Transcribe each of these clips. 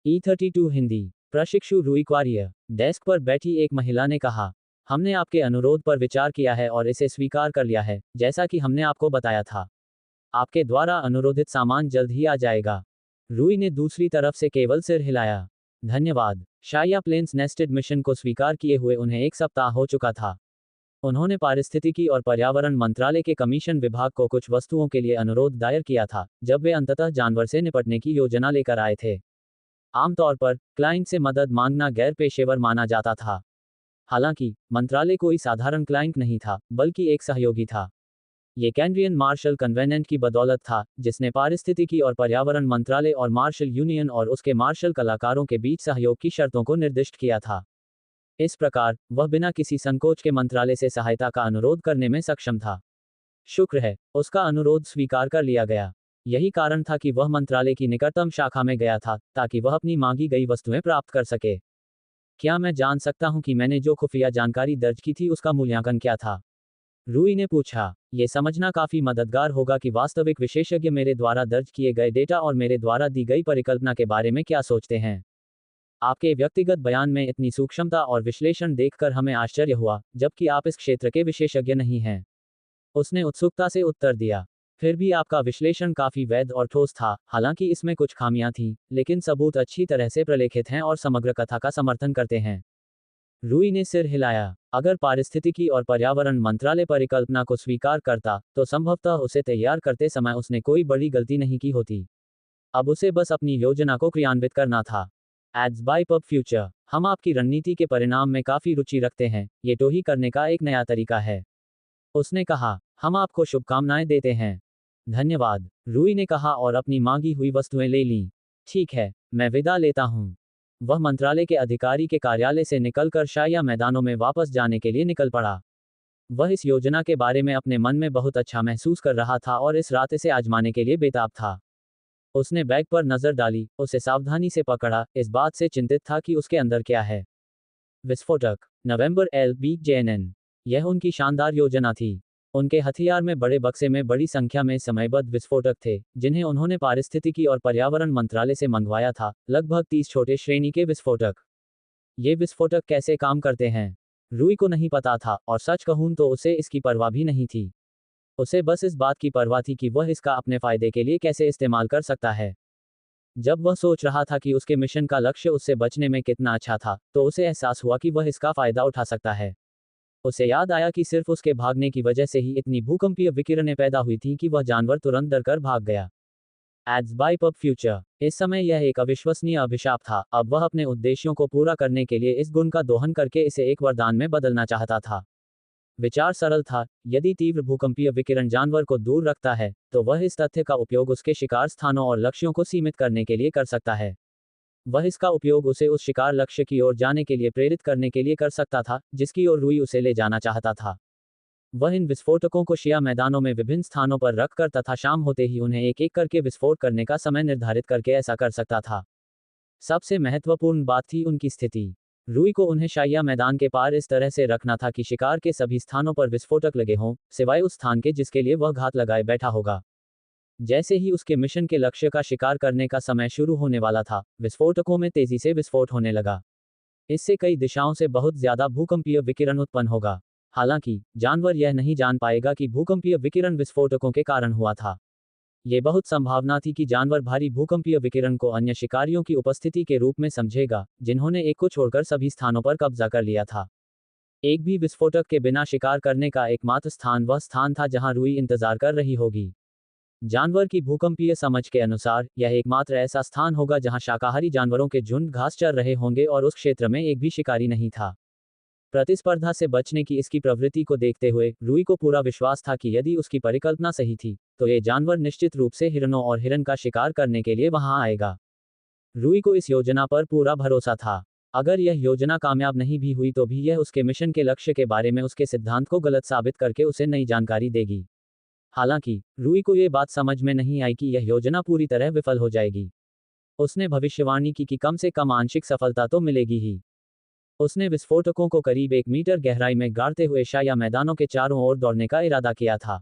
E32 Hindi प्रशिक्षु रूई क्वारियर। Desk पर बैठी एक महिला ने कहा, हमने आपके अनुरोध पर विचार किया है और इसे स्वीकार कर लिया है, जैसा कि हमने आपको बताया था। आपके द्वारा अनुरोधित सामान जल्द ही आ जाएगा। रूई ने दूसरी तरफ से केवल सिर हिलाया। धन्यवाद। शाया प्लेन्स नेस्टेड मिशन को स्वीकार किए हुए उन्हें 1 सप्ताह हो चुका था। उन्होंने पारिस्थितिकी और पर्यावरण मंत्रालय के कमीशन विभाग को कुछ वस्तुओं के लिए अनुरोध दायर किया था, जब वे अंततः जानवर से निपटने की योजना लेकर आए थे। आमतौर पर क्लाइंट से मदद मांगना गैर पेशेवर माना जाता था। हालांकि मंत्रालय कोई साधारण क्लाइंट नहीं था, बल्कि एक सहयोगी था। ये कैनरियन मार्शल कन्वेनेंट की बदौलत था, जिसने पारिस्थितिकी और पर्यावरण मंत्रालय और मार्शल यूनियन और उसके मार्शल कलाकारों के बीच सहयोग की शर्तों को निर्दिष्ट किया था। इस प्रकार वह बिना किसी संकोच के मंत्रालय से सहायता का अनुरोध करने में सक्षम था। शुक्र है, उसका अनुरोध स्वीकार कर लिया गया। यही कारण था कि वह मंत्रालय की निकटतम शाखा में गया था, ताकि वह अपनी मांगी गई वस्तुएं प्राप्त कर सके। क्या मैं जान सकता हूं कि मैंने जो खुफिया जानकारी दर्ज की थी उसका मूल्यांकन क्या था? रूई ने पूछा। यह समझना काफी मददगार होगा कि वास्तविक विशेषज्ञ मेरे द्वारा दर्ज किए गए डेटा और मेरे द्वारा दी गई परिकल्पना के बारे में क्या सोचते हैं। आपके व्यक्तिगत बयान में इतनी सूक्ष्मता और विश्लेषण देखकर हमें आश्चर्य हुआ, जबकि आप इस क्षेत्र के विशेषज्ञ नहीं हैं। उसने उत्सुकता से उत्तर दिया। फिर भी आपका विश्लेषण काफी वैध और ठोस था, हालांकि इसमें कुछ खामियां थीं, लेकिन सबूत अच्छी तरह से प्रलेखित हैं और समग्र कथा का समर्थन करते हैं। रूई ने सिर हिलाया। अगर पारिस्थितिकी और पर्यावरण मंत्रालय परिकल्पना को स्वीकार करता, तो संभवतः उसे तैयार करते समय उसने कोई बड़ी गलती नहीं की होती। अब उसे बस अपनी योजना को क्रियान्वित करना था। Ads by PubFuture. हम आपकी रणनीति के परिणाम में काफी रुचि रखते हैं, ये टोही करने का एक नया तरीका है। उसने कहा, हम आपको शुभकामनाएं देते हैं। धन्यवाद, रूई ने कहा और अपनी मांगी हुई वस्तुएं ले लीं। ठीक है, मैं विदा लेता हूं। वह मंत्रालय के अधिकारी के कार्यालय से निकलकर शाया मैदानों में वापस जाने के लिए निकल पड़ा। वह इस योजना के बारे में अपने मन में बहुत अच्छा महसूस कर रहा था और इस रात इसे आजमाने के लिए बेताब था। उसने बैग पर नजर डाली, उसे सावधानी से पकड़ा, इस बात से चिंतित था कि उसके अंदर क्या है। विस्फोटक। नवंबर LBJNN। यह उनकी शानदार योजना थी। उनके हथियार में बड़े बक्से में बड़ी संख्या में समयबद्ध विस्फोटक थे, जिन्हें उन्होंने पारिस्थितिकी और पर्यावरण मंत्रालय से मंगवाया था, लगभग 30 छोटे श्रेणी के विस्फोटक। ये विस्फोटक कैसे काम करते हैं? रूई को नहीं पता था, और सच कहूं तो उसे इसकी परवाह भी नहीं थी। उसे बस इस बात की परवाह थी कि वह इसका अपने फायदे के लिए कैसे इस्तेमाल कर सकता है। जब वह सोच रहा था कि उसके मिशन का लक्ष्य उससे बचने में कितना अच्छा था, तो उसे एहसास हुआ कि वह इसका फायदा उठा सकता है। उसे याद आया कि सिर्फ उसके भागने की वजह से ही इतनी भूकंपीय विकिरणें पैदा हुई थीं कि वह जानवर तुरंत डरकर भाग गया। Ads by PubFuture. इस समय यह एक अविश्वसनीय अभिशाप था। अब वह अपने उद्देश्यों को पूरा करने के लिए इस गुण का दोहन करके इसे एक वरदान में बदलना चाहता था। विचार सरल था, यदि तीव्र भूकंपीय विकिरण जानवर को दूर रखता है, तो वह इस तथ्य का उपयोग उसके शिकार स्थानों और लक्ष्यों को सीमित करने के लिए कर सकता है। वह इसका उपयोग उसे उस शिकार लक्ष्य की ओर जाने के लिए प्रेरित करने के लिए कर सकता था, जिसकी ओर रूई उसे ले जाना चाहता था। वह इन विस्फोटकों को शिया मैदानों में विभिन्न स्थानों पर रखकर तथा शाम होते ही उन्हें एक एक करके विस्फोट करने का समय निर्धारित करके ऐसा कर सकता था। सबसे महत्वपूर्ण बात थी उनकी स्थिति। रूई को उन्हें शाया मैदान के पार इस तरह से रखना था कि शिकार के सभी स्थानों पर विस्फोटक लगे हों, सिवाय उस स्थान के जिसके लिए वह घात लगाए बैठा होगा। जैसे ही उसके मिशन के लक्ष्य का शिकार करने का समय शुरू होने वाला था, विस्फोटकों में तेजी से विस्फोट होने लगा। इससे कई दिशाओं से बहुत ज्यादा भूकंपीय विकिरण उत्पन्न होगा। हालांकि जानवर यह नहीं जान पाएगा कि भूकंपीय विकिरण विस्फोटकों के कारण हुआ था। ये बहुत संभावना थी कि जानवर भारी भूकंपीय विकिरण को अन्य शिकारियों की उपस्थिति के रूप में समझेगा, जिन्होंने एक को छोड़कर सभी स्थानों पर कब्जा कर लिया था। एक भी विस्फोटक के बिना शिकार करने का एकमात्र स्थान वह स्थान था जहां रूई इंतजार कर रही होगी। जानवर की भूकंपीय समझ के अनुसार, यह एकमात्र ऐसा स्थान होगा जहां शाकाहारी जानवरों के झुंड घास चर रहे होंगे और उस क्षेत्र में एक भी शिकारी नहीं था। प्रतिस्पर्धा से बचने की इसकी प्रवृत्ति को देखते हुए, रूई को पूरा विश्वास था कि यदि उसकी परिकल्पना सही थी, तो ये जानवर निश्चित रूप से हिरणों और हिरन का शिकार करने के लिए वहां आएगा। रूई को इस योजना पर पूरा भरोसा था। अगर यह योजना कामयाब नहीं भी हुई तो भी यह उसके मिशन के लक्ष्य के बारे में उसके सिद्धांत को गलत साबित करके उसे नई जानकारी देगी। हालांकि रूई को यह बात समझ में नहीं आई कि यह योजना पूरी तरह विफल हो जाएगी। उसने भविष्यवाणी की कि कम से कम आंशिक सफलता तो मिलेगी ही। उसने विस्फोटकों को करीब 1 मीटर गहराई में गाड़ते हुए शाया मैदानों के चारों ओर दौड़ने का इरादा किया था।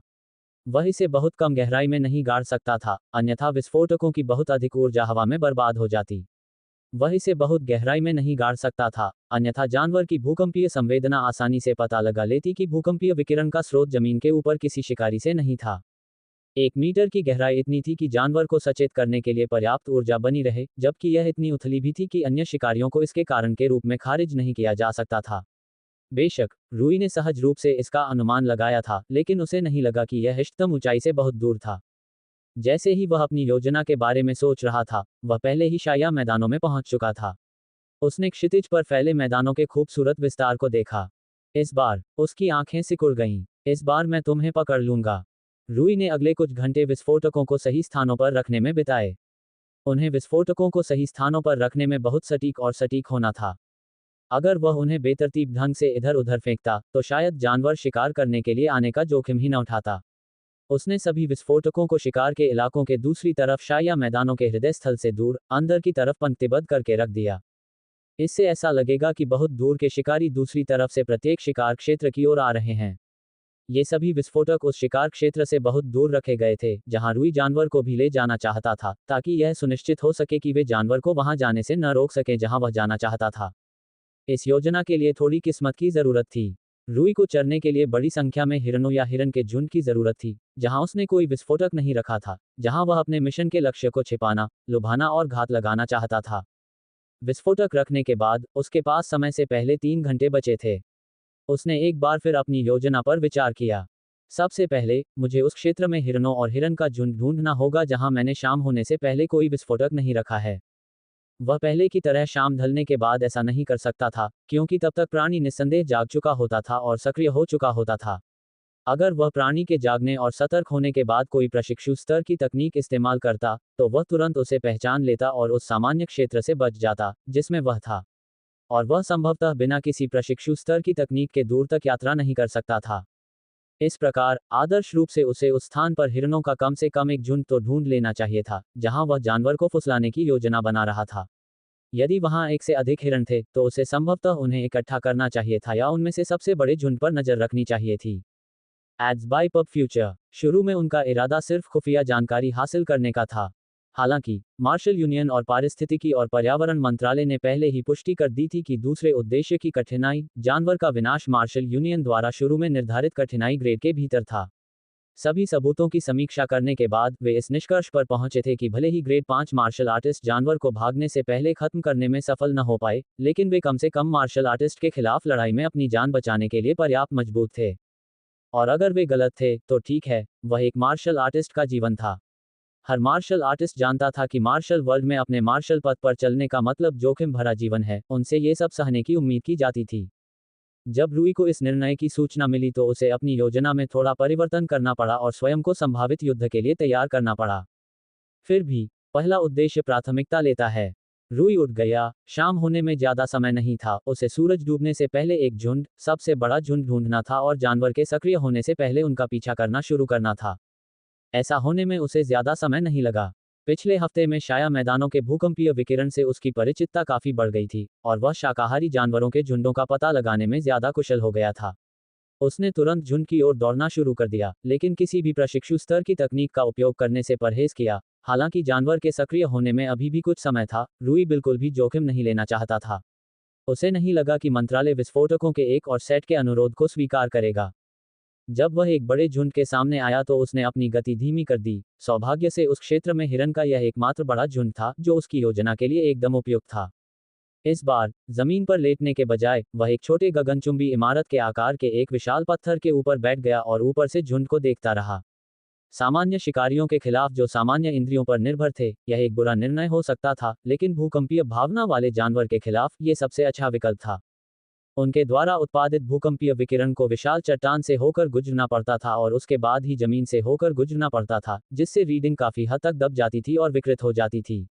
वह इसे बहुत कम गहराई में नहीं गाड़ सकता था, अन्यथा विस्फोटकों की बहुत अधिक ऊर्जा हवा में बर्बाद हो जाती। वह इसे बहुत गहराई में नहीं गाड़ सकता था, अन्यथा जानवर की भूकंपीय संवेदना आसानी से पता लगा लेती कि भूकंपीय विकिरण का स्रोत जमीन के ऊपर किसी शिकारी से नहीं था। 1 मीटर की गहराई इतनी थी कि जानवर को सचेत करने के लिए पर्याप्त ऊर्जा बनी रहे, जबकि यह इतनी उथली भी थी कि अन्य शिकारियों को इसके कारण के रूप में खारिज नहीं किया जा सकता था। बेशक रूई ने सहज रूप से इसका अनुमान लगाया था, लेकिन उसे नहीं लगा कि यह इष्टतम ऊंचाई से बहुत दूर था। जैसे ही वह अपनी योजना के बारे में सोच रहा था, वह पहले ही शाया मैदानों में पहुंच चुका था। उसने क्षितिज पर फैले मैदानों के खूबसूरत विस्तार को देखा। इस बार उसकी आंखें सिकुड़ गईं। इस बार मैं तुम्हें पकड़ लूंगा। रूई ने अगले कुछ घंटे विस्फोटकों को सही स्थानों पर रखने में बिताए। उन्हें विस्फोटकों को सही स्थानों पर रखने में बहुत सटीक और सटीक होना था। अगर वह उन्हें बेतरतीब ढंग से इधर उधर फेंकता, तो शायद जानवर शिकार करने के लिए आने का जोखिम ही न उठाता। उसने सभी विस्फोटकों को शिकार के इलाकों के दूसरी तरफ शाया मैदानों के हृदय स्थल से दूर, अंदर की तरफ पंक्तिबद्ध करके रख दिया। इससे ऐसा लगेगा कि बहुत दूर के शिकारी दूसरी तरफ से प्रत्येक शिकार क्षेत्र की ओर आ रहे हैं। ये सभी विस्फोटक उस शिकार क्षेत्र से बहुत दूर रखे गए थे, जहां रूई जानवर को भी ले जाना चाहता था, ताकि यह सुनिश्चित हो सके कि वे जानवर को वहां जाने से न रोक सके जहां वह जाना चाहता था। इस योजना के लिए थोड़ी किस्मत की जरूरत थी। रूई को चरने के लिए बड़ी संख्या में हिरणों या हिरन के झुंड की जरूरत थी, जहां उसने कोई विस्फोटक नहीं रखा था, जहां वह अपने मिशन के लक्ष्य को छिपाना, लुभाना और घात लगाना चाहता था। विस्फोटक रखने के बाद उसके पास समय से पहले 3 घंटे बचे थे। उसने एक बार फिर अपनी योजना पर विचार किया। सबसे पहले मुझे उस क्षेत्र में हिरणों और हिरन का झुंड ढूंढना होगा जहां मैंने शाम होने से पहले कोई विस्फोटक नहीं रखा है। वह पहले की तरह शाम ढलने के बाद ऐसा नहीं कर सकता था, क्योंकि तब तक प्राणी निस्संदेह जाग चुका होता था और सक्रिय हो चुका होता था। अगर वह प्राणी के जागने और सतर्क होने के बाद कोई प्रशिक्षु स्तर की तकनीक इस्तेमाल करता, तो वह तुरंत उसे पहचान लेता और उस सामान्य क्षेत्र से बच जाता जिसमें वह था। और वह संभवतः बिना किसी प्रशिक्षु स्तर की तकनीक के दूर तक यात्रा नहीं कर सकता था। इस प्रकार आदर्श रूप से उसे उस स्थान पर हिरणों का कम से कम एक झुंड तो ढूंढ लेना चाहिए था, जहां वह जानवर को फुसलाने की योजना बना रहा था। यदि वहां एक से अधिक हिरण थे, तो उसे संभवतः उन्हें इकट्ठा करना चाहिए था या उनमें से सबसे बड़े झुंड पर नजर रखनी चाहिए थी। Ads by PubFuture. शुरू में उनका इरादा सिर्फ खुफिया जानकारी हासिल करने का था। हालांकि मार्शल यूनियन और पारिस्थितिकी और पर्यावरण मंत्रालय ने पहले ही पुष्टि कर दी थी कि दूसरे उद्देश्य की कठिनाई, जानवर का विनाश, मार्शल यूनियन द्वारा शुरू में निर्धारित कठिनाई ग्रेड के भीतर था। सभी सबूतों की समीक्षा करने के बाद वे इस निष्कर्ष पर पहुंचे थे कि भले ही ग्रेड 5 मार्शल आर्टिस्ट जानवर को भागने से पहले खत्म करने में सफल न हो पाए, लेकिन वे कम से कम मार्शल आर्टिस्ट के खिलाफ लड़ाई में अपनी जान बचाने के लिए पर्याप्त मजबूत थे। और अगर वे गलत थे, तो ठीक है, वह एक मार्शल आर्टिस्ट का जीवन था। हर मार्शल आर्टिस्ट जानता था कि मार्शल वर्ल्ड में अपने मार्शल पथ पर चलने का मतलब जोखिम भरा जीवन है, उनसे ये सब सहने की उम्मीद की जाती थी। जब रूई को इस निर्णय की सूचना मिली तो उसे अपनी योजना में थोड़ा परिवर्तन करना पड़ा और स्वयं को संभावित युद्ध के लिए तैयार करना पड़ा। फिर भी पहला उद्देश्य प्राथमिकता लेता है। रूई उठ गया। शाम होने में ज्यादा समय नहीं था। उसे सूरज डूबने से पहले एक झुंड, सबसे बड़ा झुंड ढूंढना था और जानवर के सक्रिय होने से पहले उनका पीछा करना शुरू करना था। ऐसा होने में उसे ज्यादा समय नहीं लगा। पिछले हफ्ते में शाया मैदानों के भूकंपीय विकिरण से उसकी परिचितता काफी बढ़ गई थी और वह शाकाहारी जानवरों के झुंडों का पता लगाने में ज्यादा कुशल हो गया था। उसने तुरंत झुंड की ओर दौड़ना शुरू कर दिया, लेकिन किसी भी प्रशिक्षु स्तर की तकनीक का उपयोग करने से परहेज किया। हालांकि जानवर के सक्रिय होने में अभी भी कुछ समय था, रूई बिल्कुल भी जोखिम नहीं लेना चाहता था। उसे नहीं लगा कि मंत्रालय विस्फोटकों के एक और सेट के अनुरोध को स्वीकार करेगा। जब वह एक बड़े झुंड के सामने आया तो उसने अपनी गति धीमी कर दी। सौभाग्य से उस क्षेत्र में हिरन का यह एकमात्र बड़ा झुंड था जो उसकी योजना के लिए एकदम उपयुक्त था। इस बार जमीन पर लेटने के बजाय वह एक छोटे गगनचुंबी इमारत के आकार के एक विशाल पत्थर के ऊपर बैठ गया और ऊपर से झुंड को देखता रहा। सामान्य शिकारियों के खिलाफ जो सामान्य इंद्रियों पर निर्भर थे, यह एक बुरा निर्णय हो सकता था, लेकिन भूकंपीय भावना वाले जानवर के खिलाफ ये सबसे अच्छा विकल्प था। उनके द्वारा उत्पादित भूकंपीय विकिरण को विशाल चट्टान से होकर गुजरना पड़ता था और उसके बाद ही जमीन से होकर गुजरना पड़ता था, जिससे रीडिंग काफी हद तक दब जाती थी और विकृत हो जाती थी।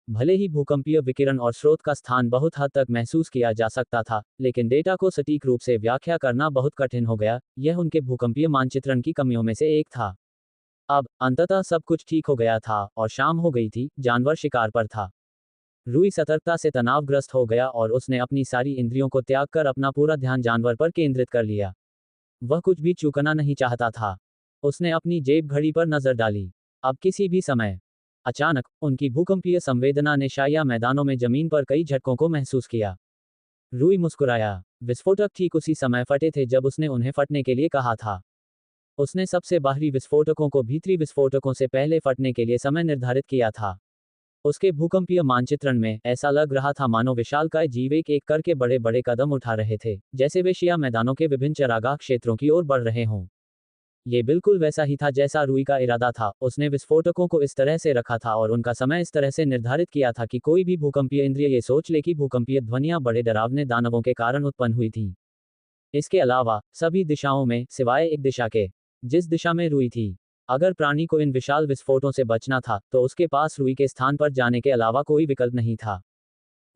भले ही भूकंपीय विकिरण और स्रोत का स्थान बहुत हद तक महसूस किया जा सकता था, लेकिन डेटा को सटीक रूप से व्याख्या करना बहुत कठिन हो गया। यह उनके भूकंपीय मानचित्रण की कमियों में से एक था। अब अंततः सब कुछ ठीक हो गया था और शाम हो गई थी। जानवर शिकार पर था। रूई सतर्कता से तनावग्रस्त हो गया और उसने अपनी सारी इंद्रियों को त्याग कर अपना पूरा ध्यान जानवर पर केंद्रित कर लिया। वह कुछ भी चूकना नहीं चाहता था। उसने अपनी जेब घड़ी पर नजर डाली। अब किसी भी समय अचानक उनकी भूकंपीय संवेदना ने शाया मैदानों में जमीन पर कई झटकों को महसूस किया। रूई मुस्कुराया। विस्फोटक ठीक उसी समय फटे थे जब उसने उन्हें फटने के लिए कहा था। उसने सबसे बाहरी विस्फोटकों को भीतरी विस्फोटकों से पहले फटने के लिए समय निर्धारित किया था। उसके भूकंपीय मानचित्रण में ऐसा लग रहा था मानो विशालकाय जीव एक एक करके बड़े बड़े कदम उठा रहे थे, जैसे वे शिया मैदानों के विभिन्न चरागाह क्षेत्रों की ओर बढ़ रहे हों। ये बिल्कुल वैसा ही था जैसा रूई का इरादा था। उसने विस्फोटकों को इस तरह से रखा था और उनका समय इस तरह से निर्धारित किया था कि कोई भी भूकंपीय इंद्रिय ये सोच ले कि भूकंपीय ध्वनियां बड़े डरावने दानवों के कारण उत्पन्न हुई थीं। इसके अलावा सभी दिशाओं में सिवाय एक दिशा के, जिस दिशा में रूई थी। अगर प्राणी को इन विशाल विस्फोटों से बचना था तो उसके पास रूई के स्थान पर जाने के अलावा कोई विकल्प नहीं था।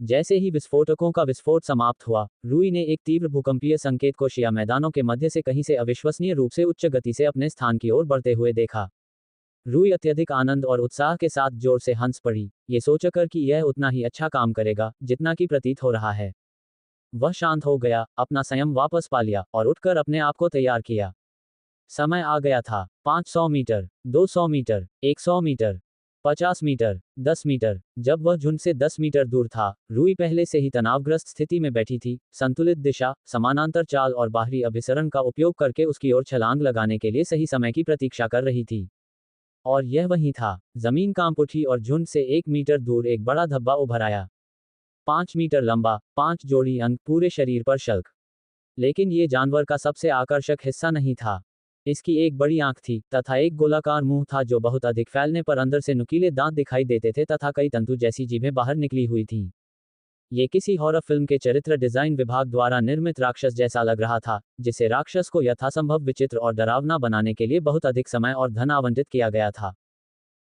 जैसे ही विस्फोटकों का विस्फोट समाप्त हुआ, रूई ने एक तीव्र भूकंपीय संकेत को शिया मैदानों के मध्य से कहीं से अविश्वसनीय रूप से उच्च गति से अपने स्थान की ओर बढ़ते हुए देखा। रूई अत्यधिक आनंद और उत्साह के साथ जोर से हंस पड़ी, ये सोचकर कि यह उतना ही अच्छा काम करेगा जितना कि प्रतीत हो रहा है। वह शांत हो गया, अपना संयम वापस पा लिया और उठकर अपने आप को तैयार किया। समय आ गया था। 500 metre, 200 metre, 100 metre, 50 metre, 10 metre. जब वह झुंड से 10 मीटर दूर था, रूई पहले से ही तनावग्रस्त स्थिति में बैठी थी, संतुलित दिशा, समानांतर चाल और बाहरी अभिसरण का उपयोग करके उसकी ओर छलांग लगाने के लिए सही समय की प्रतीक्षा कर रही थी। और यह वही था। जमीन कांप उठी और झुंड से 1 मीटर दूर एक बड़ा धब्बा उभर आया। 5 मीटर लंबा, 5 जोड़ी अंक, पूरे शरीर पर शल्क। लेकिन ये जानवर का सबसे आकर्षक हिस्सा नहीं था। इसकी एक बड़ी आंख थी तथा एक गोलाकार मुंह था जो बहुत अधिक फैलने पर अंदर से नुकीले दांत दिखाई देते थे तथा कई तंतु जैसी जीभें बाहर निकली हुई थीं। ये किसी हॉरर फिल्म के चरित्र डिजाइन विभाग द्वारा निर्मित राक्षस जैसा लग रहा था, जिसे राक्षस को यथासंभव विचित्र और डरावना बनाने के लिए बहुत अधिक समय और धन आवंटित किया गया था।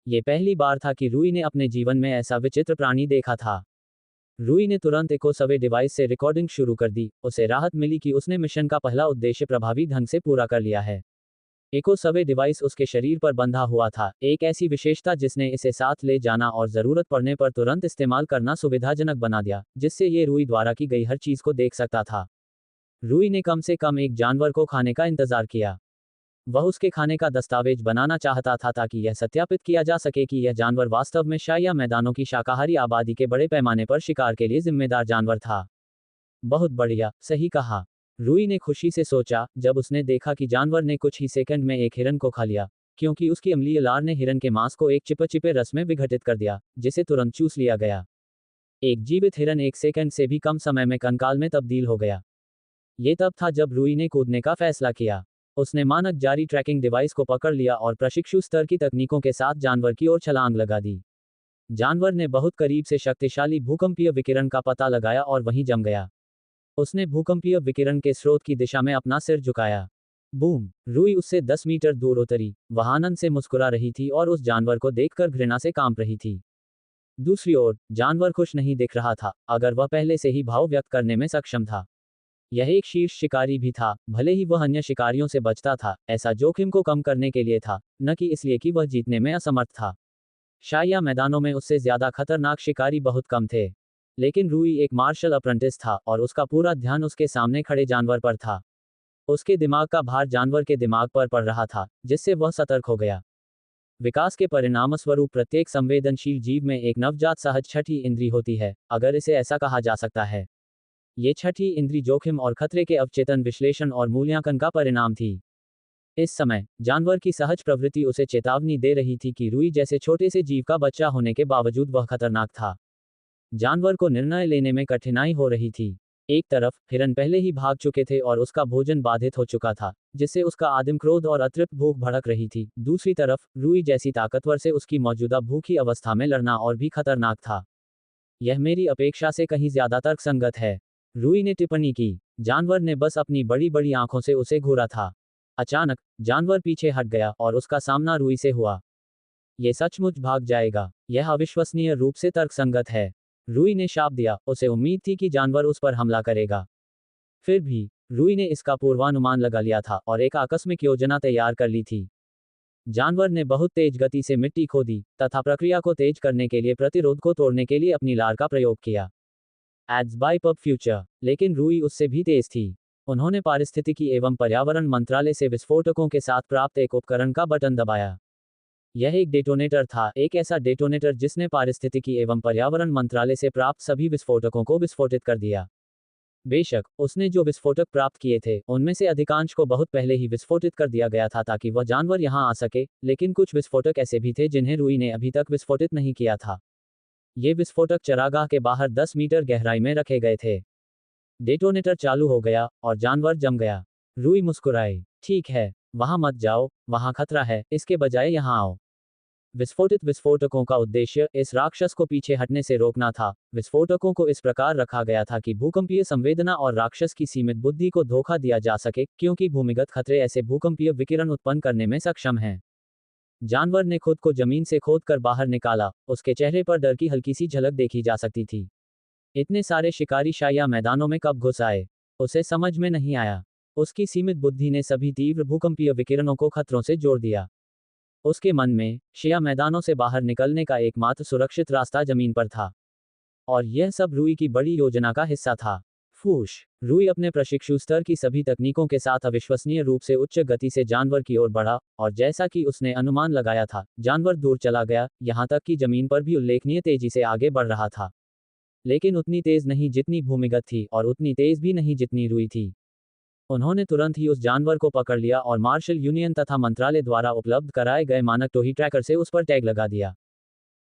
ये पहली बार था कि रूई ने अपने जीवन में ऐसा विचित्र प्राणी देखा था। रूई ने तुरंत एको सर्वे डिवाइस से रिकॉर्डिंग शुरू कर दी। उसे राहत मिली कि उसने मिशन का पहला उद्देश्य प्रभावी ढंग से पूरा कर लिया है। एको सर्वे डिवाइस उसके शरीर पर बंधा हुआ था, एक ऐसी विशेषता जिसने इसे साथ ले जाना और जरूरत पड़ने पर तुरंत इस्तेमाल करना सुविधाजनक बना दिया, जिससे ये रूई द्वारा की गई हर चीज को देख सकता था। रूई ने कम से कम एक जानवर को खाने का इंतजार किया। वह उसके खाने का दस्तावेज बनाना चाहता था ताकि यह सत्यापित किया जा सके कि यह जानवर वास्तव में शाया मैदानों की शाकाहारी आबादी के बड़े पैमाने पर शिकार के लिए जिम्मेदार जानवर था। बहुत बढ़िया, सही कहा, रूई ने खुशी से सोचा जब उसने देखा कि जानवर ने कुछ ही सेकंड में एक हिरन को खा लिया, क्योंकि उसकी अम्लीय लार ने हिरन के मांस को एक चिपचिपे रस में विघटित कर दिया, जिसे तुरंत चूस लिया गया। एक जीवित हिरन 1 सेकंड से भी कम समय में कंकाल में तब्दील हो गया। ये तब था जब रूई ने कूदने का फैसला किया। उसने मानक जारी ट्रैकिंग डिवाइस को पकड़ लिया और प्रशिक्षु स्तर की तकनीकों के साथ जानवर की ओर छलांग लगा दी। जानवर ने बहुत करीब से शक्तिशाली भूकंपीय विकिरण का पता लगाया और वहीं जम गया। उसने भूकंपीय विकिरण के स्रोत की दिशा में अपना सिर झुकाया। बूम! रूई उससे 10 मीटर दूर उतरी। वह आनंद से मुस्कुरा रही थी और उस जानवर को देखकर घृणा से कांप रही थी। दूसरी ओर, जानवर खुश नहीं दिख रहा था, अगर वह पहले से ही भाव व्यक्त करने में सक्षम था। यह एक शीर्ष शिकारी भी था, भले ही वह अन्य शिकारियों से बचता था, ऐसा जोखिम को कम करने के लिए था, न कि इसलिए कि वह जीतने में असमर्थ था। शाया मैदानों में उससे ज्यादा खतरनाक शिकारी बहुत कम थे। लेकिन रूई एक मार्शल अप्रेंटिस था और उसका पूरा ध्यान उसके सामने खड़े जानवर पर था। उसके दिमाग का भार जानवर के दिमाग पर पड़ रहा था, जिससे वह सतर्क हो गया। विकास के परिणामस्वरूप प्रत्येक संवेदनशील जीव में एक नवजात सहज छठी इंद्री होती है, अगर इसे ऐसा कहा जा सकता है। ये छठी इंद्री जोखिम और खतरे के अवचेतन विश्लेषण और मूल्यांकन का परिणाम थी। इस समय जानवर की सहज प्रवृत्ति उसे चेतावनी दे रही थी कि रूई जैसे छोटे से जीव का बच्चा होने के बावजूद वह खतरनाक था। जानवर को निर्णय लेने में कठिनाई हो रही थी। एक तरफ हिरन पहले ही भाग चुके थे और उसका भोजन बाधित हो चुका था, जिससे उसका आदिम क्रोध और अतृप्त भूख भड़क रही थी। दूसरी तरफ रूई जैसी ताकतवर से उसकी मौजूदा भूखी अवस्था में लड़ना और भी खतरनाक था। यह मेरी अपेक्षा से कहीं ज्यादा तर्कसंगत है, रूई ने टिप्पणी की। जानवर ने बस अपनी बड़ी बड़ी आंखों से उसे घूरा था। अचानक जानवर पीछे हट गया और उसका सामना रूई से हुआ। ये सचमुच भाग जाएगा, यह अविश्वसनीय रूप से तर्कसंगत है, रूई ने शाप दिया। उसे उम्मीद थी कि जानवर उस पर हमला करेगा। फिर भी रूई ने इसका पूर्वानुमान लगा लिया था और एक आकस्मिक योजना तैयार कर ली थी। जानवर ने बहुत तेज गति से मिट्टी खोदी तथा प्रक्रिया को तेज करने के लिए प्रतिरोध को तोड़ने के लिए अपनी लार का प्रयोग किया। Ads by PubFuture. लेकिन रूई उससे भी तेज थी। उन्होंने पारिस्थितिकी एवं पर्यावरण मंत्रालय से विस्फोटकों के साथ प्राप्त एक उपकरण का बटन दबाया। यह एक डेटोनेटर था, एक ऐसा डेटोनेटर जिसने पारिस्थितिकी एवं पर्यावरण मंत्रालय से प्राप्त सभी विस्फोटकों को विस्फोटित कर दिया। बेशक उसने जो विस्फोटक प्राप्त किए थे उनमें से अधिकांश को बहुत पहले ही विस्फोटित कर दिया गया था ताकि वह जानवर यहां आ सके, लेकिन कुछ विस्फोटक ऐसे भी थे जिन्हें रूई ने अभी तक विस्फोटित नहीं किया था। ये विस्फोटक चरागाह के बाहर 10 मीटर गहराई में रखे गए थे। डेटोनेटर चालू हो गया और जानवर जम गया। रूई मुस्कुराई। ठीक है, वहां मत जाओ, वहां खतरा है, इसके बजाय यहां आओ। विस्फोटित विस्फोटकों का उद्देश्य इस राक्षस को पीछे हटने से रोकना था। विस्फोटकों को इस प्रकार रखा गया था कि भूकंपीय संवेदना और राक्षस की सीमित बुद्धि को धोखा दिया जा सके, क्योंकि भूमिगत खतरे ऐसे भूकंपीय विकिरण उत्पन्न करने में सक्षम हैं। जानवर ने खुद को जमीन से खोदकर बाहर निकाला, उसके चेहरे पर डर की हल्की सी झलक देखी जा सकती थी। इतने सारे शिकारी शाया मैदानों में कब घुस आए, उसे समझ में नहीं आया। उसकी सीमित बुद्धि ने सभी तीव्र भूकंपीय विकिरणों को खतरों से जोड़ दिया। उसके मन में शिया मैदानों से बाहर निकलने का एकमात्र सुरक्षित रास्ता जमीन पर था। और यह सब रूई की बड़ी योजना का हिस्सा था। फूश। रूई अपने प्रशिक्षु स्तर की सभी तकनीकों के साथ अविश्वसनीय रूप से उच्च गति से जानवर की ओर बढ़ा, और जैसा कि उसने अनुमान लगाया था, जानवर दूर चला गया, यहां तक कि जमीन पर भी उल्लेखनीय तेजी से आगे बढ़ रहा था। लेकिन उतनी तेज नहीं जितनी भूमिगत थी, और उतनी तेज भी नहीं जितनी रूई थी। उन्होंने तुरंत ही उस जानवर को पकड़ लिया और मार्शल यूनियन तथा मंत्रालय द्वारा उपलब्ध कराए गए मानक टोही ट्रैकर से उस पर टैग लगा दिया।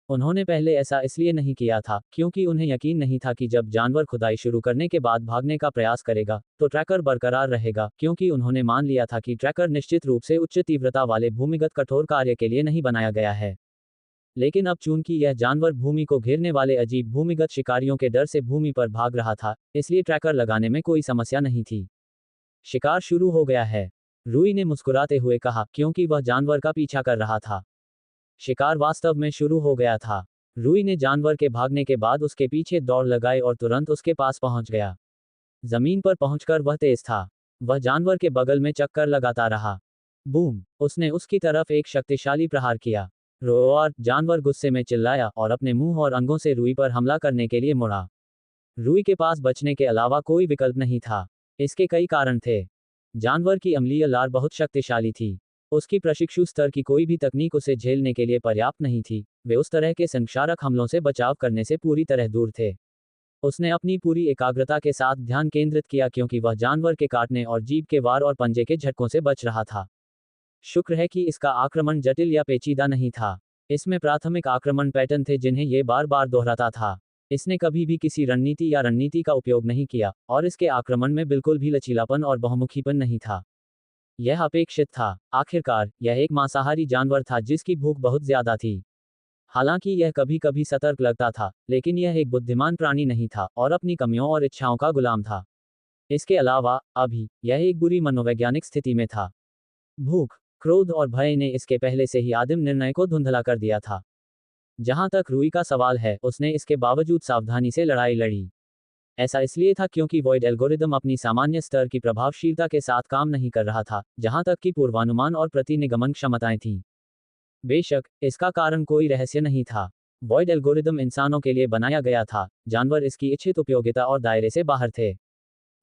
उन्होंने पहले ऐसा इसलिए नहीं किया था क्योंकि उन्हें यकीन नहीं था कि जब जानवर खुदाई शुरू करने के बाद भागने का प्रयास करेगा तो ट्रैकर बरकरार रहेगा, क्योंकि उन्होंने मान लिया था कि ट्रैकर निश्चित रूप से उच्च तीव्रता वाले भूमिगत कठोर कार्य के लिए नहीं बनाया गया है। लेकिन अब चूंकि यह जानवर भूमि को घेरने वाले अजीब भूमिगत शिकारियों के डर से भूमि पर भाग रहा था, इसलिए ट्रैकर लगाने में कोई समस्या नहीं थी। शिकार शुरू हो गया है, रूई ने मुस्कुराते हुए कहा, क्योंकि वह जानवर का पीछा कर रहा था। शिकार वास्तव में शुरू हो गया था। रूई ने जानवर के भागने के बाद उसके पीछे दौड़ लगाई और तुरंत उसके पास पहुंच गया। जमीन पर पहुंचकर वह तेज था। वह जानवर के बगल में चक्कर लगाता रहा। बूम! उसने उसकी तरफ एक शक्तिशाली प्रहार किया। रोआर! जानवर गुस्से में चिल्लाया और अपने मुंह और अंगों से रूई पर हमला करने के लिए मुड़ा। रूई के पास बचने के अलावा कोई विकल्प नहीं था। इसके कई कारण थे। जानवर की अम्लीय लार बहुत शक्तिशाली थी। उसकी प्रशिक्षु स्तर की कोई भी तकनीक उसे झेलने के लिए पर्याप्त नहीं थी। वे उस तरह के संक्षारक हमलों से बचाव करने से पूरी तरह दूर थे। उसने अपनी पूरी एकाग्रता के साथ ध्यान केंद्रित किया क्योंकि वह जानवर के काटने और जीभ के वार और पंजे के झटकों से बच रहा था। शुक्र है कि इसका आक्रमण जटिल या पेचीदा नहीं था। इसमें प्राथमिक आक्रमण पैटर्न थे जिन्हें यह बार बार दोहराता था। इसने कभी भी किसी रणनीति या रणनीति का उपयोग नहीं किया, और इसके आक्रमण में बिल्कुल भी लचीलापन और बहुमुखीपन नहीं था। यह अपेक्षित था। आखिरकार, यह एक मांसाहारी जानवर था जिसकी भूख बहुत ज्यादा थी। हालांकि यह कभी कभी सतर्क लगता था, लेकिन यह एक बुद्धिमान प्राणी नहीं था और अपनी कमियों और इच्छाओं का गुलाम था। इसके अलावा, अभी, यह एक बुरी मनोवैज्ञानिक स्थिति में था। भूख, क्रोध और भय ने इसके पहले से ही आदिम निर्णय को धुंधला कर दिया था। जहां तक रूई का सवाल है, उसने इसके बावजूद सावधानी से लड़ाई लड़ी। ऐसा इसलिए था क्योंकि वॉइड एल्गोरिदम अपनी सामान्य स्तर की प्रभावशीलता के साथ काम नहीं कर रहा था, जहां तक कि पूर्वानुमान और प्रतिनिगमन क्षमताएं थीं। बेशक, इसका कारण कोई रहस्य नहीं था। वॉइड एल्गोरिदम इंसानों के लिए बनाया गया था, जानवर इसकी इच्छित उपयोगिता और दायरे से बाहर थे।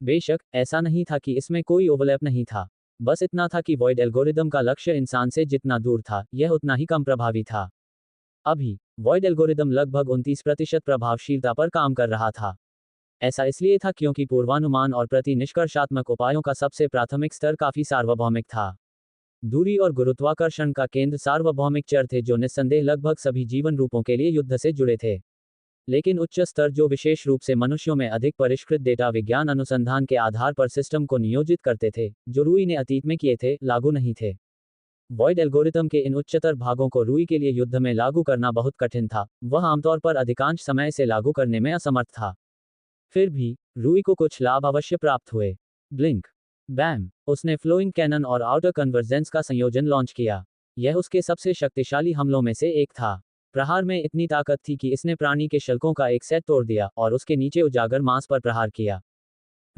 बेशक, ऐसा नहीं था कि इसमें कोई ओवरलैप नहीं था। बस इतना था कि वॉइड एल्गोरिदम का लक्ष्य इंसान से जितना दूर था, यह उतना ही कम प्रभावी था। अभी, वॉइड एल्गोरिदम लगभग 29% प्रभावशीलता पर काम कर रहा था। ऐसा इसलिए था क्योंकि पूर्वानुमान और प्रति निष्कर्षात्मक उपायों का सबसे प्राथमिक स्तर काफी सार्वभौमिक था। दूरी और गुरुत्वाकर्षण का केंद्र सार्वभौमिक चर थे जो निस्संदेह लगभग सभी जीवन रूपों के लिए युद्ध से जुड़े थे। लेकिन उच्च स्तर जो विशेष रूप से मनुष्यों में अधिक परिष्कृत डेटा विज्ञान अनुसंधान के आधार पर सिस्टम को नियोजित करते थे, जो रूई ने अतीत में किए थे, लागू नहीं थे। वॉइड एल्गोरिदम के इन उच्चतर भागों को रूई के लिए युद्ध में लागू करना बहुत कठिन था। वह आमतौर पर अधिकांश समय से लागू करने में असमर्थ था। फिर भी, रूई को कुछ लाभ अवश्य प्राप्त हुए। ब्लिंक, बैम! उसने फ्लोइंग कैनन और आउटर कन्वर्जेंस का संयोजन लॉन्च किया। यह उसके सबसे शक्तिशाली हमलों में से एक था। प्रहार में इतनी ताकत थी कि इसने प्राणी के शल्कों का एक सेट तोड़ दिया और उसके नीचे उजागर मांस पर प्रहार किया।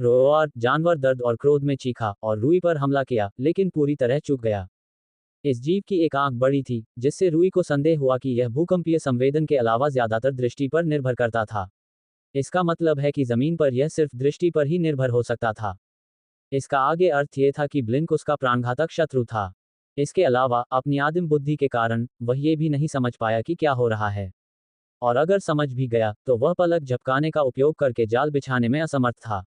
रोआर! जानवर दर्द और क्रोध में चीखा और रूई पर हमला किया, लेकिन पूरी तरह चूक गया। इस जीव की एक आंख बड़ी थी, जिससे रूई को संदेह हुआ कि यह भूकंपीय संवेदन के अलावा ज्यादातर दृष्टि पर निर्भर करता था। इसका मतलब है कि जमीन पर यह सिर्फ दृष्टि पर ही निर्भर हो सकता था। इसका आगे अर्थ यह था कि ब्लिंक उसका प्राणघातक शत्रु था। इसके अलावा अपनी आदिम बुद्धि के कारण वह ये भी नहीं समझ पाया कि क्या हो रहा है, और अगर समझ भी गया तो वह पलक झपकाने का उपयोग करके जाल बिछाने में असमर्थ था।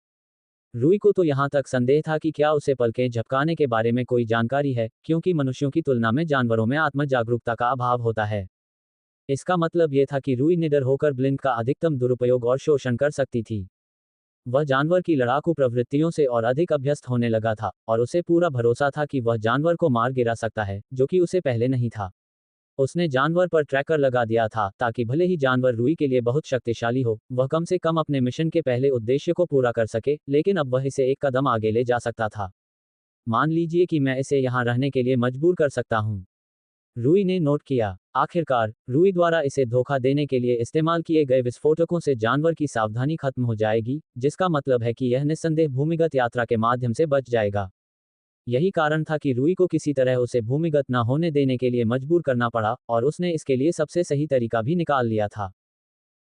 रूई को तो यहाँ तक संदेह था कि क्या उसे पलकें झपकाने के बारे में कोई जानकारी है, क्योंकि मनुष्यों की तुलना में जानवरों में आत्म जागरूकता का अभाव होता है। इसका मतलब यह था कि रूई निडर होकर ब्लिंक का अधिकतम दुरुपयोग और शोषण कर सकती थी। वह जानवर की लड़ाकू प्रवृत्तियों से और अधिक अभ्यस्त होने लगा था, और उसे पूरा भरोसा था कि वह जानवर को मार गिरा सकता है, जो कि उसे पहले नहीं था। उसने जानवर पर ट्रैकर लगा दिया था ताकि भले ही जानवर रूई के लिए बहुत शक्तिशाली हो, वह कम से कम अपने मिशन के पहले उद्देश्य को पूरा कर सके, लेकिन अब वह इसे एक कदम आगे ले जा सकता था। मान लीजिए कि मैं इसे यहाँ रहने के लिए मजबूर कर सकता हूँ, रूई ने नोट किया। आखिरकार रूई द्वारा इसे धोखा देने के लिए इस्तेमाल किए गए विस्फोटकों से जानवर की सावधानी खत्म हो जाएगी, जिसका मतलब है कि यह निस्संदेह भूमिगत यात्रा के माध्यम से बच जाएगा। यही कारण था कि रूई को किसी तरह उसे भूमिगत न होने देने के लिए मजबूर करना पड़ा, और उसने इसके लिए सबसे सही तरीका भी निकाल लिया था।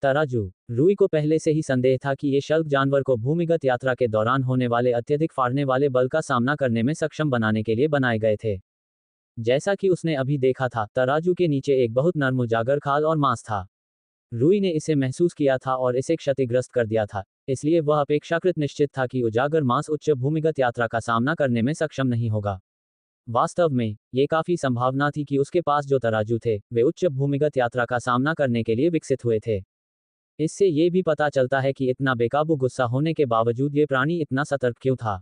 तराजू। रूई को पहले से ही संदेह था कि ये शल्क जानवर को भूमिगत यात्रा के दौरान होने वाले अत्यधिक फाड़ने वाले बल का सामना करने में सक्षम बनाने के लिए बनाए गए थे। जैसा कि उसने अभी देखा था, तराजू के नीचे एक बहुत नर्म उजागर खाल और मांस था। रूई ने इसे महसूस किया था और इसे क्षतिग्रस्त कर दिया था, इसलिए वह अपेक्षाकृत निश्चित था कि उजागर मांस उच्च भूमिगत यात्रा का सामना करने में सक्षम नहीं होगा। वास्तव में, ये काफी संभावना थी कि उसके पास जो तराजू थे, वे उच्च भूमिगत यात्रा का सामना करने के लिए विकसित हुए थे। इससे ये भी पता चलता है कि इतना बेकाबू गुस्सा होने के बावजूद ये प्राणी इतना सतर्क क्यों था।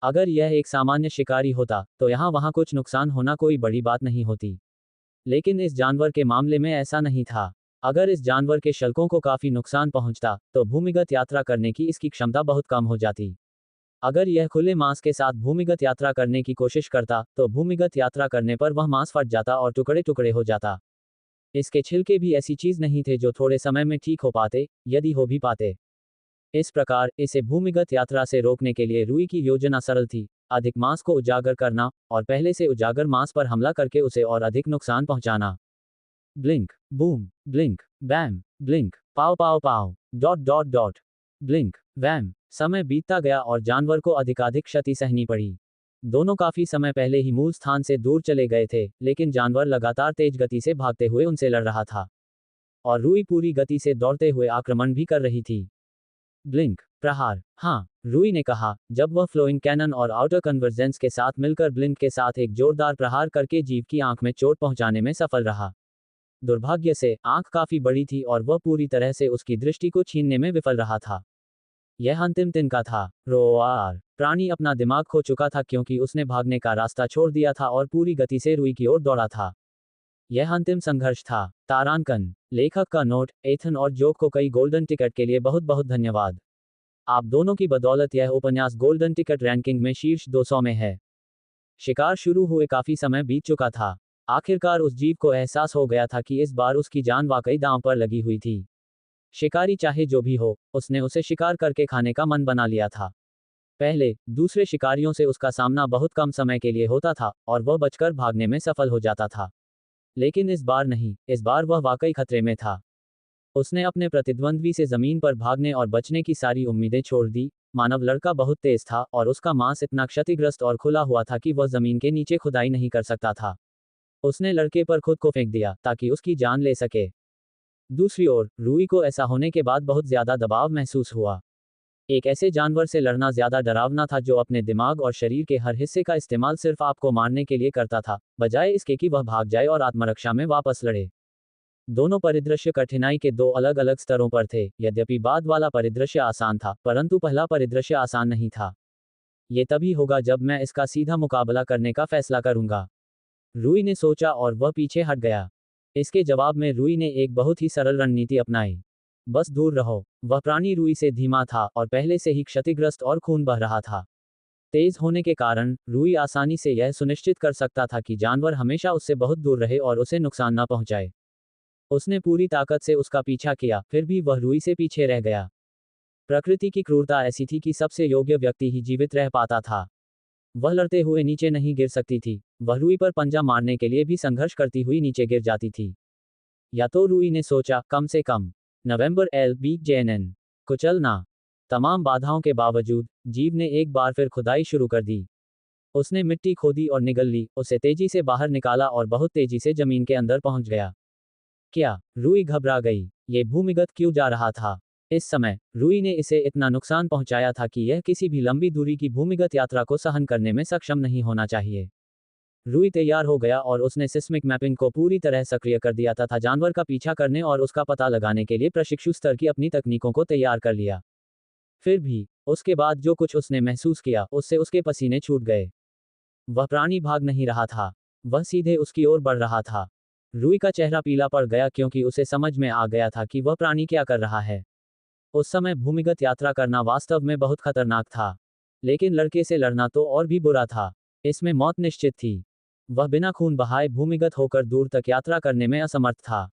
अगर यह एक सामान्य शिकारी होता, तो यहाँ वहाँ कुछ नुकसान होना कोई बड़ी बात नहीं होती। लेकिन इस जानवर के मामले में ऐसा नहीं था। अगर इस जानवर के शल्कों को काफी नुकसान पहुंचता, तो भूमिगत यात्रा करने की इसकी क्षमता बहुत कम हो जाती। अगर यह खुले मांस के साथ भूमिगत यात्रा करने की कोशिश करता, तो भूमिगत यात्रा करने पर वह मांस फट जाता और टुकड़े टुकड़े हो जाता। इसके छिलके भी ऐसी चीज नहीं थे जो थोड़े समय में ठीक हो पाते, यदि हो भी पाते। इस प्रकार इसे भूमिगत यात्रा से रोकने के लिए रूई की योजना सरल थी: अधिक मांस को उजागर करना, और पहले से उजागर मांस पर हमला करके उसे और अधिक नुकसान पहुंचाना। Blink, boom, blink, बैम, blink, pav pav pav, dot dot dot, blink, वैम। समय बीतता गया और जानवर को अधिकाधिक क्षति सहनी पड़ी। दोनों काफी समय पहले ही मूल स्थान से दूर चले गए थे, लेकिन जानवर लगातार तेज गति से भागते हुए उनसे लड़ रहा था, और रूई पूरी गति से दौड़ते हुए आक्रमण भी कर रही थी। ब्लिंक, प्रहार। हाँ, रूई ने कहा, जब वह फ्लोइंग कैनन और आउटर कन्वर्जेंस के साथ मिलकर ब्लिंक के साथ एक जोरदार प्रहार करके जीव की आंख में चोट पहुंचाने में सफल रहा। दुर्भाग्य से आंख काफी बड़ी थी और वह पूरी तरह से उसकी दृष्टि को छीनने में विफल रहा था। यह अंतिम तिनका था। रोआर। प्राणी अपना दिमाग खो चुका था क्योंकि उसने भागने का रास्ता छोड़ दिया था और पूरी गति से रूई की ओर दौड़ा था। यह अंतिम संघर्ष था। तारांकन। लेखक का नोट: एथन और जोक को कई गोल्डन टिकट के लिए बहुत बहुत धन्यवाद। आप दोनों की बदौलत यह उपन्यास गोल्डन टिकट रैंकिंग में शीर्ष 200 में है। शिकार शुरू हुए काफी समय बीत चुका था। आखिरकार उस जीव को एहसास हो गया था कि इस बार उसकी जान वाकई दांव पर लगी हुई थी। शिकारी चाहे जो भी हो, उसने उसे शिकार करके खाने का मन बना लिया था। पहले दूसरे शिकारियों से उसका सामना बहुत कम समय के लिए होता था और वह बचकर भागने में सफल हो जाता था। लेकिन इस बार नहीं, इस बार वह वाकई खतरे में था। उसने अपने प्रतिद्वंद्वी से जमीन पर भागने और बचने की सारी उम्मीदें छोड़ दी। मानव लड़का बहुत तेज था और उसका मांस इतना क्षतिग्रस्त और खुला हुआ था कि वह जमीन के नीचे खुदाई नहीं कर सकता था। उसने लड़के पर खुद को फेंक दिया ताकि उसकी जान ले सके। दूसरी ओर, रूई को ऐसा होने के बाद बहुत ज्यादा दबाव महसूस हुआ। एक ऐसे जानवर से लड़ना ज्यादा डरावना था जो अपने दिमाग और शरीर के हर हिस्से का इस्तेमाल सिर्फ आपको मारने के लिए करता था, बजाय इसके कि वह भाग जाए और आत्मरक्षा में वापस लड़े। दोनों परिदृश्य कठिनाई के दो अलग अलग स्तरों पर थे। यद्यपि बाद वाला परिदृश्य आसान था, परंतु पहला परिदृश्य आसान नहीं था। ये तभी होगा जब मैं इसका सीधा मुकाबला करने का फैसला करूंगा, रूई ने सोचा, और वह पीछे हट गया। इसके जवाब में रूई ने एक बहुत ही सरल रणनीति अपनाई। बस दूर रहो। वह प्राणी रूई से धीमा था और पहले से ही क्षतिग्रस्त और खून बह रहा था। तेज होने के कारण रूई आसानी से यह सुनिश्चित कर सकता था कि जानवर हमेशा उससे बहुत दूर रहे और उसे नुकसान न पहुंचाए। उसने पूरी ताकत से उसका पीछा किया, फिर भी वह रूई से पीछे रह गया। प्रकृति की क्रूरता ऐसी थी कि सबसे योग्य व्यक्ति ही जीवित रह पाता था। वह लड़ते हुए नीचे नहीं गिर सकती थी, वह रूई पर पंजा मारने के लिए भी संघर्ष करती हुई नीचे गिर जाती थी। या तो रूई ने सोचा, कम से कम नवंबर LBJNN कुचलना। तमाम बाधाओं के बावजूद जीव ने एक बार फिर खुदाई शुरू कर दी। उसने मिट्टी खोदी और निगल ली, उसे तेजी से बाहर निकाला और बहुत तेजी से जमीन के अंदर पहुंच गया। क्या? रूई घबरा गई। ये भूमिगत क्यों जा रहा था? इस समय रूई ने इसे इतना नुकसान पहुंचाया था कि यह किसी भी लंबी दूरी की भूमिगत यात्रा को सहन करने में सक्षम नहीं होना चाहिए। रूई तैयार हो गया और उसने सिस्मिक मैपिंग को पूरी तरह सक्रिय कर दिया तथा जानवर का पीछा करने और उसका पता लगाने के लिए प्रशिक्षु स्तर की अपनी तकनीकों को तैयार कर लिया। फिर भी उसके बाद जो कुछ उसने महसूस किया उससे उसके पसीने छूट गए। वह प्राणी भाग नहीं रहा था, वह सीधे उसकी ओर बढ़ रहा था। रूई का चेहरा पीला पड़ गया क्योंकि उसे समझ में आ गया था कि वह प्राणी क्या कर रहा है। उस समय भूमिगत यात्रा करना वास्तव में बहुत खतरनाक था, लेकिन लड़के से लड़ना तो और भी बुरा था। इसमें मौत निश्चित थी। वह बिना खून बहाए भूमिगत होकर दूर तक यात्रा करने में असमर्थ था।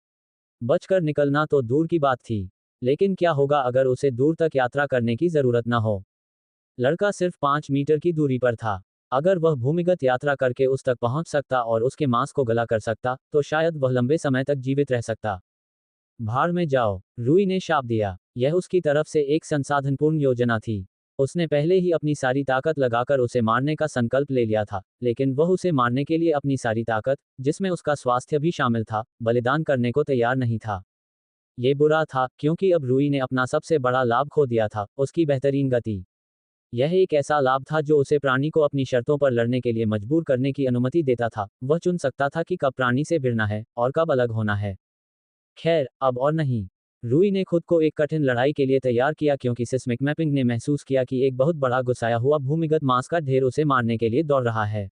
बचकर निकलना तो दूर की बात थी, लेकिन क्या होगा अगर उसे दूर तक यात्रा करने की जरूरत न हो? लड़का सिर्फ 5 मीटर की दूरी पर था। अगर वह भूमिगत यात्रा करके उस तक पहुंच सकता और उसके मांस को गला कर सकता, तो शायद वह लंबे समय तक जीवित रह सकता। भाड़ में जाओ, रूई ने शाप दिया। यह उसकी तरफ से एक संसाधनपूर्ण योजना थी। उसने पहले ही अपनी सारी ताकत लगाकर उसे मारने का संकल्प ले लिया था, लेकिन वह उसे मारने के लिए अपनी सारी ताकत, जिसमें उसका स्वास्थ्य भी शामिल था, बलिदान करने को तैयार नहीं था। ये बुरा था, क्योंकि अब रूई ने अपना सबसे बड़ा लाभ खो दिया था, उसकी बेहतरीन गति। यह एक ऐसा लाभ था जो उसे प्राणी को अपनी शर्तों पर लड़ने के लिए मजबूर करने की अनुमति देता था। वह चुन सकता था कि कब प्राणी से भिड़ना है और कब अलग होना है। खैर, अब और नहीं। रूई ने खुद को एक कठिन लड़ाई के लिए तैयार किया क्योंकि सिस्मिक मैपिंग ने महसूस किया कि एक बहुत बड़ा गुस्साया हुआ भूमिगत मांस का ढेर उसे मारने के लिए दौड़ रहा है।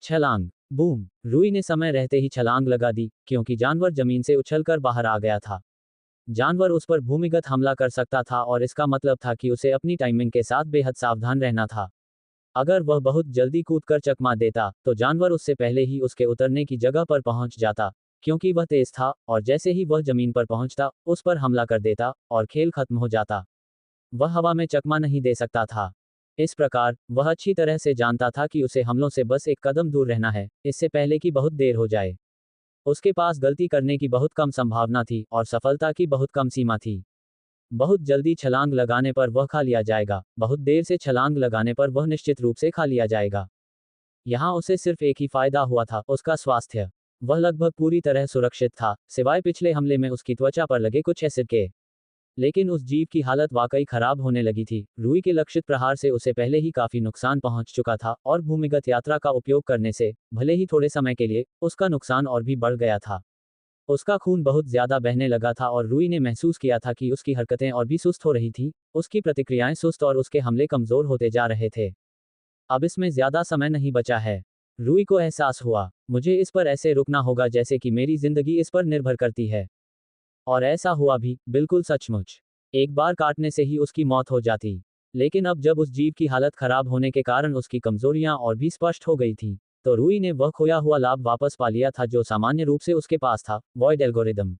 छलांग। बूम। रूई ने समय रहते ही छलांग लगा दी, क्योंकि जानवर जमीन से उछलकर बाहर आ गया था। जानवर उस पर भूमिगत हमला कर सकता था और इसका मतलब था कि उसे अपनी टाइमिंग के साथ बेहद सावधान रहना था। अगर वह बहुत जल्दी कूदकर चकमा देता, तो जानवर उससे पहले ही उसके उतरने की जगह पर पहुंच जाता, क्योंकि वह तेज था, और जैसे ही वह जमीन पर पहुंचता, उस पर हमला कर देता, और खेल खत्म हो जाता। वह हवा में चकमा नहीं दे सकता था। इस प्रकार, वह अच्छी तरह से जानता था कि उसे हमलों से बस एक कदम दूर रहना है, इससे पहले कि बहुत देर हो जाए। उसके पास गलती करने की बहुत कम संभावना थी और सफलता की बहुत कम सीमा थी। बहुत जल्दी छलांग लगाने पर वह खा लिया जाएगा, बहुत देर से छलांग लगाने पर वह निश्चित रूप से खा लिया जाएगा। यहाँ उसे सिर्फ एक ही फायदा हुआ था, उसका स्वास्थ्य। वह लगभग पूरी तरह सुरक्षित था, सिवाय पिछले हमले में उसकी त्वचा पर लगे कुछ एसिड के। लेकिन उस जीव की हालत वाकई खराब होने लगी थी। रूई के लक्षित प्रहार से उसे पहले ही काफी नुकसान पहुंच चुका था, और भूमिगत यात्रा का उपयोग करने से, भले ही थोड़े समय के लिए, उसका नुकसान और भी बढ़ गया था। उसका खून बहुत ज्यादा बहने लगा था और रूई ने महसूस किया था कि उसकी हरकतें और भी सुस्त हो रही थी, उसकी प्रतिक्रियाएं सुस्त और उसके हमले कमजोर होते जा रहे थे। अब इसमें ज्यादा समय नहीं बचा है। रूई को एहसास हुआ, मुझे इस पर ऐसे रुकना होगा जैसे कि मेरी जिंदगी इस पर निर्भर करती है। और ऐसा हुआ भी, बिल्कुल सचमुच। एक बार काटने से ही उसकी मौत हो जाती। लेकिन अब जब उस जीव की हालत खराब होने के कारण उसकी कमजोरियां और भी स्पष्ट हो गई थी, तो रूई ने वह खोया हुआ लाभ वापस पा लिया था जो सामान्य रूप से उसके पास था, वॉइड एल्गोरिदम।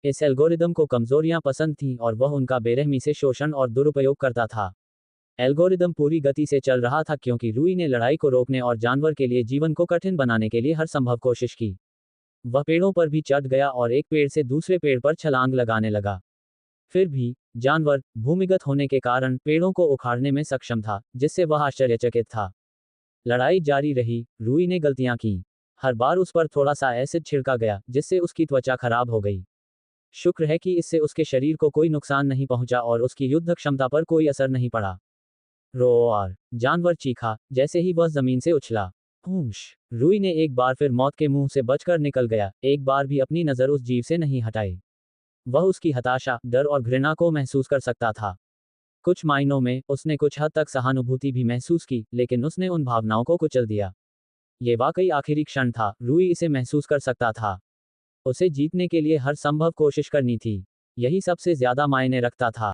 इस एल्गोरिदम को कमजोरियां पसंद थीं और वह उनका बेरहमी से शोषण और दुरुपयोग करता था। एल्गोरिदम पूरी गति से चल रहा था क्योंकि रूई ने लड़ाई को रोकने और जानवर के लिए जीवन को कठिन बनाने के लिए हर संभव कोशिश की। वह पेड़ों पर भी चढ़ गया और एक पेड़ से दूसरे पेड़ पर छलांग लगाने लगा। फिर भी, जानवर, भूमिगत होने के कारण, पेड़ों को उखाड़ने में सक्षम था, जिससे वह आश्चर्यचकित था। लड़ाई जारी रही, रूई ने गलतियां की। हर बार उस पर थोड़ा सा एसिड छिड़का गया, जिससे उसकी त्वचा खराब हो गई। शुक्र है कि इससे उसके शरीर को कोई नुकसान नहीं पहुंचा और उसकी युद्ध क्षमता पर कोई असर नहीं पड़ा। रोआर। जानवर चीखा, जैसे ही वह जमीन से उछला। हूश। रूई ने एक बार फिर मौत के मुंह से बचकर निकल गया, एक बार भी अपनी नजर उस जीव से नहीं हटाई। वह उसकी हताशा, डर और घृणा को महसूस कर सकता था। कुछ मायनों में, उसने कुछ हद तक सहानुभूति भी महसूस की, लेकिन उसने उन भावनाओं को कुचल दिया। ये वाकई आखिरी क्षण था, रूई इसे महसूस कर सकता था। उसे जीतने के लिए हर संभव कोशिश करनी थी। यही सबसे ज्यादा मायने रखता था।